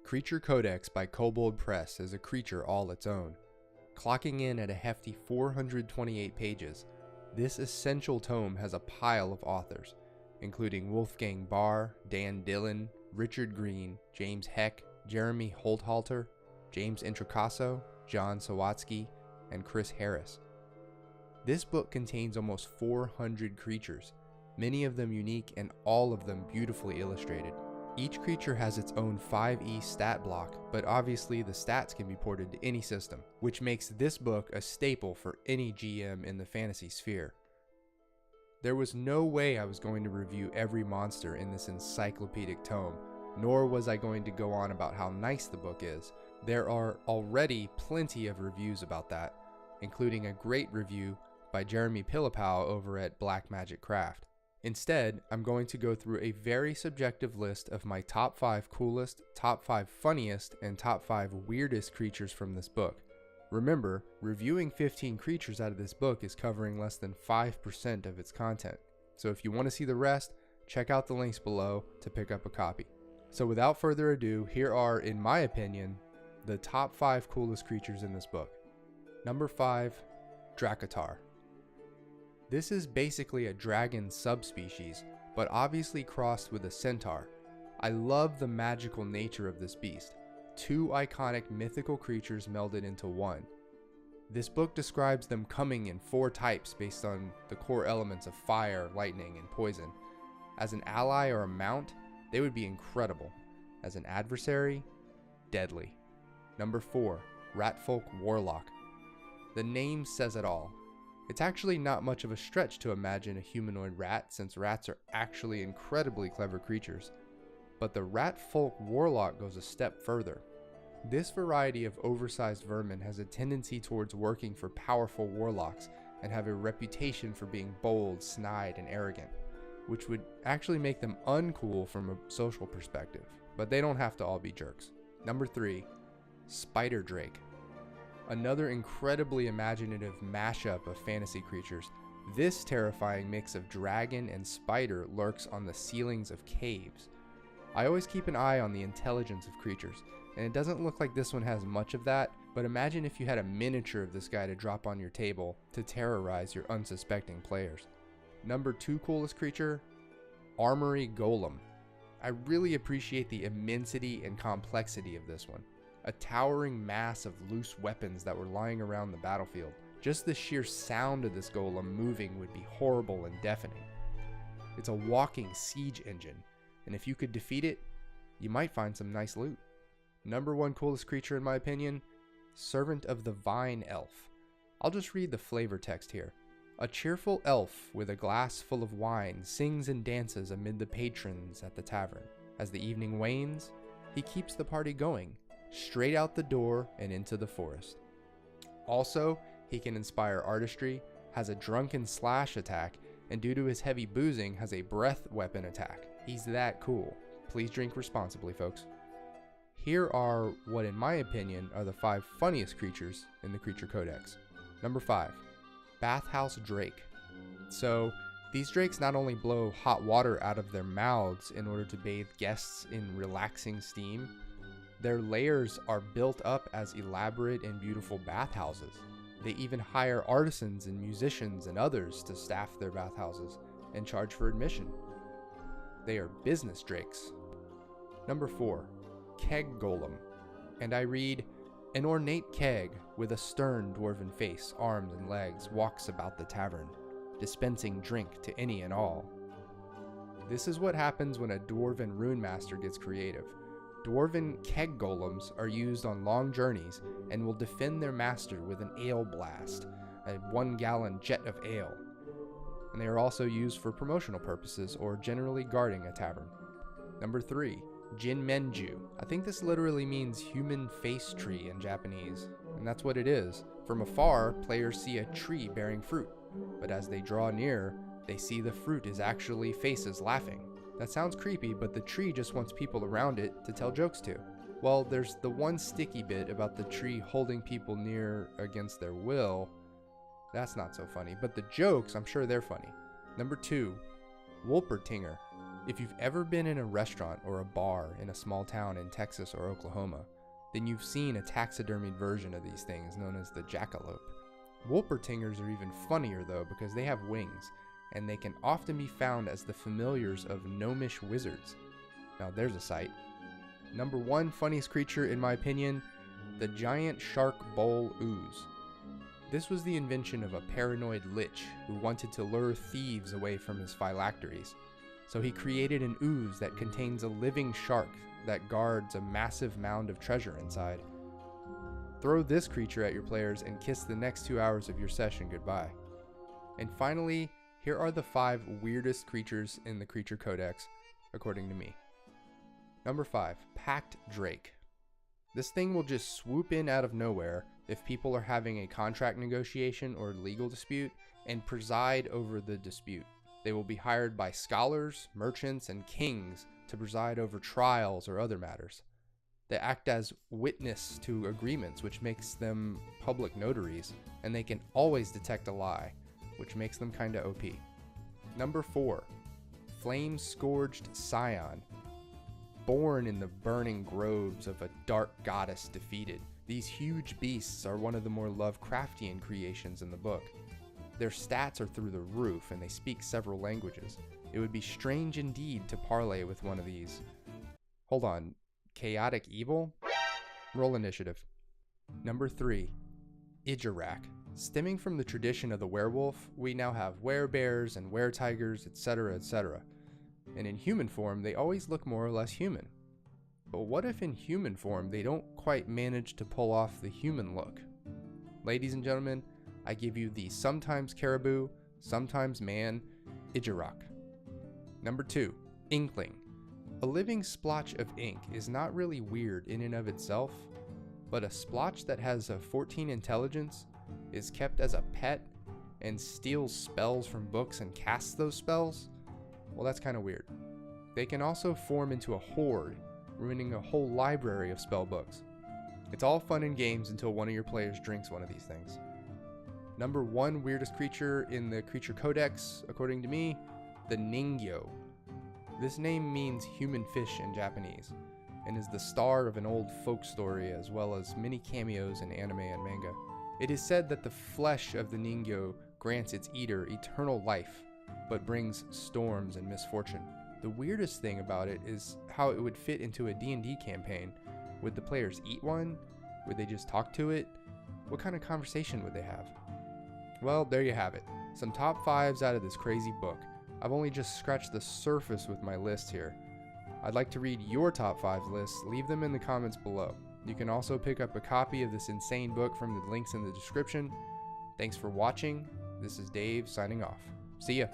Creature Codex by Kobold Press is a creature all its own. Clocking in at a hefty 428 pages, this essential tome has a pile of authors, including Wolfgang Barr, Dan Dillon, Richard Green, James Heck, Jeremy Holthalter, James Introcaso, John Sawatsky, and Chris Harris. This book contains almost 400 creatures, many of them unique and all of them beautifully illustrated. Each creature has its own 5e stat block, but obviously the stats can be ported to any system, which makes this book a staple for any GM in the fantasy sphere. There was no way I was going to review every monster in this encyclopedic tome, nor was I going to go on about how nice the book is. There are already plenty of reviews about that, including a great review by Jeremy Pillapow over at Black Magic Craft. Instead, I'm going to go through a very subjective list of my top 5 coolest, top 5 funniest, and top 5 weirdest creatures from this book. Remember, reviewing 15 creatures out of this book is covering less than 5% of its content. So if you want to see the rest, check out the links below to pick up a copy. So without further ado, here are, in my opinion, the top 5 coolest creatures in this book. Number 5, dracotaur. This is basically a dragon subspecies, but obviously crossed with a centaur. I love the magical nature of this beast. 2 iconic mythical creatures melded into one. This book describes them coming in 4 types based on the core elements of fire, lightning, and poison. As an ally or a mount, they would be incredible. As an adversary, deadly. Number 4, ratfolk warlock. The name says it all. It's actually not much of a stretch to imagine a humanoid rat, since rats are actually incredibly clever creatures. But the ratfolk warlock goes a step further. This variety of oversized vermin has a tendency towards working for powerful warlocks and have a reputation for being bold, snide, and arrogant, which would actually make them uncool from a social perspective, but they don't have to all be jerks. Number 3, spider drake. Another incredibly imaginative mashup of fantasy creatures. This terrifying mix of dragon and spider lurks on the ceilings of caves. I always keep an eye on the intelligence of creatures, and it doesn't look like this one has much of that, but imagine if you had a miniature of this guy to drop on your table to terrorize your unsuspecting players. Number 2 coolest creature, armory golem. I really appreciate the immensity and complexity of this one. A towering mass of loose weapons that were lying around the battlefield. Just the sheer sound of this golem moving would be horrible and deafening. It's a walking siege engine, and if you could defeat it, you might find some nice loot. Number 1 coolest creature in my opinion, servant of the vine elf. I'll just read the flavor text here. A cheerful elf with a glass full of wine sings and dances amid the patrons at the tavern. As the evening wanes, he keeps the party going, straight out the door and into the forest. Also, he can inspire artistry, has a drunken slash attack, and due to his heavy boozing has a breath weapon attack. He's that cool. Please drink responsibly, folks. Here are what in my opinion are the 5 funniest creatures in the Creature Codex. Number 5, bathhouse drake. So these drakes not only blow hot water out of their mouths in order to bathe guests in relaxing steam, their layers are built up as elaborate and beautiful bathhouses. They even hire artisans and musicians and others to staff their bathhouses and charge for admission. They are business drakes. Number 4, keg golem. And I read, an ornate keg with a stern dwarven face, arms and legs walks about the tavern, dispensing drink to any and all. This is what happens when a dwarven rune master gets creative. Dwarven keg golems are used on long journeys and will defend their master with an ale blast, a 1-gallon jet of ale. And they are also used for promotional purposes or generally guarding a tavern. Number 3, Jinmenju. I think this literally means human face tree in Japanese, and that's what it is. From afar, players see a tree bearing fruit, but as they draw near, they see the fruit is actually faces laughing. That sounds creepy, but the tree just wants people around it to tell jokes to. Well, there's the one sticky bit about the tree holding people near against their will. That's not so funny, but the jokes, I'm sure they're funny. Number 2, wolpertinger. If you've ever been in a restaurant or a bar in a small town in Texas or Oklahoma, then you've seen a taxidermied version of these things known as the jackalope. Wolpertingers are even funnier though, because they have wings, and they can often be found as the familiars of gnomish wizards. Now there's a sight. Number 1 funniest creature in my opinion, the giant shark bowl ooze. This was the invention of a paranoid lich who wanted to lure thieves away from his phylacteries. So he created an ooze that contains a living shark that guards a massive mound of treasure inside. Throw this creature at your players and kiss the next 2 hours of your session goodbye. And finally, here are the 5 weirdest creatures in the Creature Codex, according to me. Number 5, Pact Drake. This thing will just swoop in out of nowhere if people are having a contract negotiation or legal dispute and preside over the dispute. They will be hired by scholars, merchants, and kings to preside over trials or other matters. They act as witness to agreements, which makes them public notaries, and they can always detect a lie, which makes them kinda OP. Number 4, Flame Scourged Scion. Born in the burning groves of a dark goddess defeated, these huge beasts are one of the more Lovecraftian creations in the book. Their stats are through the roof, and they speak several languages. It would be strange indeed to parlay with one of these. Hold on, chaotic evil? Roll initiative. Number 3, Ijarak. Stemming from the tradition of the werewolf, we now have werebears and weretigers, etc., etc. And in human form, they always look more or less human. But what if in human form they don't quite manage to pull off the human look? Ladies and gentlemen, I give you the sometimes caribou, sometimes man, Ijarak. Number 2, Inkling. A living splotch of ink is not really weird in and of itself, but a splotch that has a 14 intelligence, is kept as a pet, and steals spells from books and casts those spells, well, that's kind of weird. They can also form into a horde, ruining a whole library of spell books. It's all fun and games until one of your players drinks one of these things. Number 1 weirdest creature in the Creature Codex, according to me, the ningyo. This name means human fish in Japanese, and is the star of an old folk story as well as many cameos in anime and manga. It is said that the flesh of the ningyo grants its eater eternal life, but brings storms and misfortune. The weirdest thing about it is how it would fit into a D&D campaign. Would the players eat one? Would they just talk to it? What kind of conversation would they have? Well, there you have it. Some top 5s out of this crazy book. I've only just scratched the surface with my list here. I'd like to read your top 5 lists. Leave them in the comments below. You can also pick up a copy of this insane book from the links in the description. Thanks for watching. This is Dave signing off. See ya.